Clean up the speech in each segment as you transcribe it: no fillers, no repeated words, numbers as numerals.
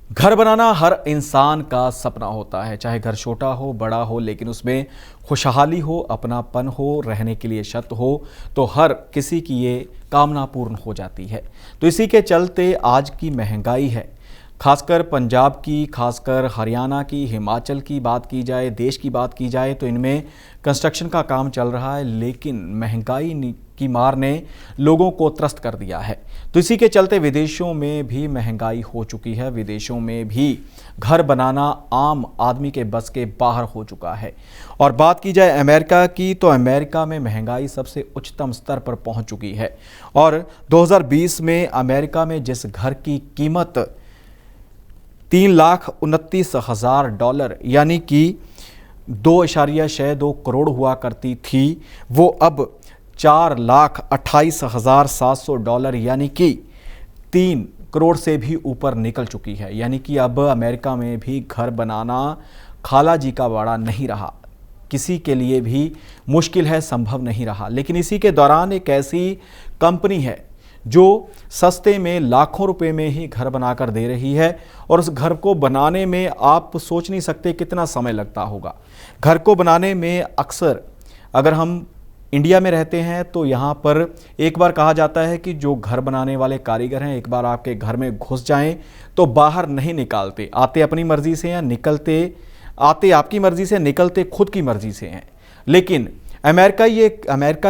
घर बनाना हर इंसान का सपना होता है, चाहे घर छोटा हो बड़ा हो, लेकिन उसमें खुशहाली हो, अपनापन हो, रहने के लिए छत हो, तो हर किसी की ये कामना पूर्ण हो जाती है। तो इसी के चलते आज की महंगाई है, खासकर पंजाब की, खासकर हरियाणा की, हिमाचल की बात की जाए, देश की बात की जाए, तो इनमें कंस्ट्रक्शन का काम चल रहा है, लेकिन महंगाई की मार ने लोगों को त्रस्त कर दिया है। तो इसी के चलते विदेशों में भी महंगाई हो चुकी है। विदेशों में भी घर बनाना आम आदमी के बस के बाहर हो चुका है। और बात की जाए अमेरिका की, तो अमेरिका में महंगाई सबसे उच्चतम स्तर पर पहुंच चुकी है। और 2020 में अमेरिका में जिस घर की कीमत $3,29,000 यानी कि 2.62 करोड़ हुआ करती थी, वो अब $4,28,700 यानी कि 3 करोड़ से भी ऊपर निकल चुकी है। यानी कि अब अमेरिका में भी घर बनाना खाला जी का वाड़ा नहीं रहा, किसी के लिए भी मुश्किल है, संभव नहीं रहा। लेकिन इसी के दौरान एक ऐसी कंपनी है जो सस्ते में लाखों रुपए में ही घर बनाकर दे रही है, और उस घर को बनाने में आप सोच नहीं सकते कितना समय लगता होगा। घर को बनाने में अक्सर अगर हम इंडिया में रहते हैं तो यहाँ पर एक बार कहा जाता है कि जो घर बनाने वाले कारीगर हैं, एक बार आपके घर में घुस जाएं तो बाहर नहीं निकालते, आते अपनी मर्जी से हैं, निकलते आते आपकी मर्जी से, निकलते खुद की मर्जी से हैं। लेकिन अमेरिका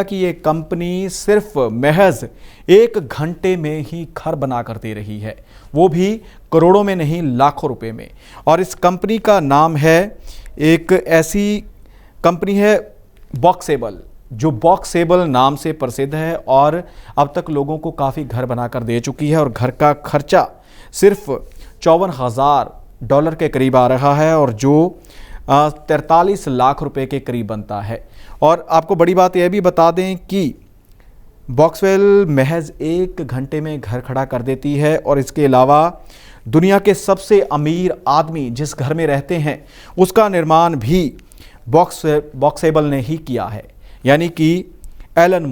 की ये कंपनी सिर्फ महज 1 घंटे में ही घर बना कर दे रही है, वो भी करोड़ों में नहीं, लाखों रुपए में। और इस कंपनी का नाम है, एक ऐसी कंपनी है बॉक्सेबल, जो बॉक्सेबल नाम से प्रसिद्ध है, और अब तक लोगों को काफ़ी घर बनाकर दे चुकी है। और घर का खर्चा सिर्फ $54,000 के करीब आ रहा है, और जो 43 लाख रुपए के करीब बनता है। और आपको बड़ी बात यह भी बता दें कि बॉक्सवेल महज 1 घंटे में घर खड़ा कर देती है। और इसके अलावा दुनिया के सबसे अमीर आदमी जिस घर में रहते हैं उसका निर्माण भी बॉक्सेबल ने ही किया है। यानी कि एलन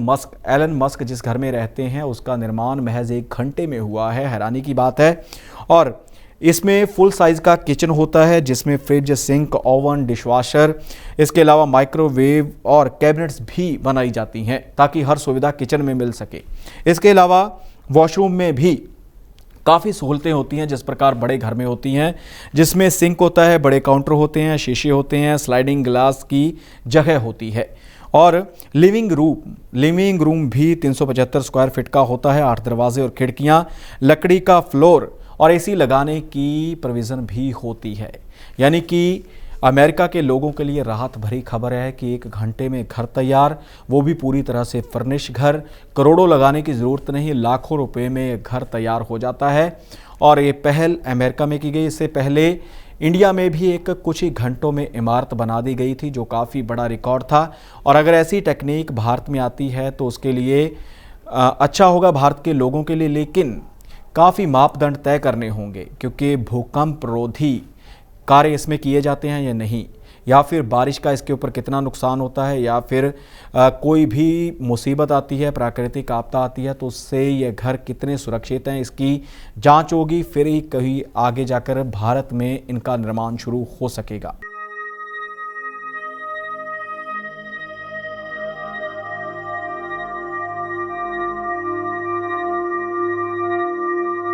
मस्क जिस घर में रहते हैं उसका निर्माण महज 1 घंटे में हुआ है। हैरानी की बात है। और इसमें फुल साइज़ का किचन होता है, जिसमें फ्रिज, सिंक, ओवन, डिशवॉशर, इसके अलावा माइक्रोवेव और कैबिनेट्स भी बनाई जाती हैं ताकि हर सुविधा किचन में मिल सके। इसके अलावा वॉशरूम में भी काफ़ी सहूलतें होती हैं जिस प्रकार बड़े घर में होती हैं, जिसमें सिंक होता है, बड़े काउंटर होते हैं, शीशे होते हैं, स्लाइडिंग ग्लास की जगह होती है। और लिविंग रूम भी 375 स्क्वायर फीट का होता है, 8 दरवाजे और खिड़कियां, लकड़ी का फ्लोर और एसी लगाने की प्रोविज़न भी होती है। यानी कि अमेरिका के लोगों के लिए राहत भरी खबर है कि 1 घंटे में घर तैयार, वो भी पूरी तरह से फर्निश घर। करोड़ों लगाने की ज़रूरत नहीं, लाखों रुपए में घर तैयार हो जाता है। और ये पहल अमेरिका में की गई। इससे पहले इंडिया में भी कुछ ही घंटों में इमारत बना दी गई थी, जो काफ़ी बड़ा रिकॉर्ड था। और अगर ऐसी टेक्निक भारत में आती है तो उसके लिए अच्छा होगा भारत के लोगों के लिए। लेकिन काफ़ी मापदंड तय करने होंगे, क्योंकि भूकंप रोधी कार्य इसमें किए जाते हैं या नहीं, या फिर बारिश का इसके ऊपर कितना नुकसान होता है, या फिर कोई भी मुसीबत आती है, प्राकृतिक आपदा आती है, तो उससे ये घर कितने सुरक्षित हैं, इसकी जांच होगी। फिर ही कहीं आगे जाकर भारत में इनका निर्माण शुरू हो सकेगा।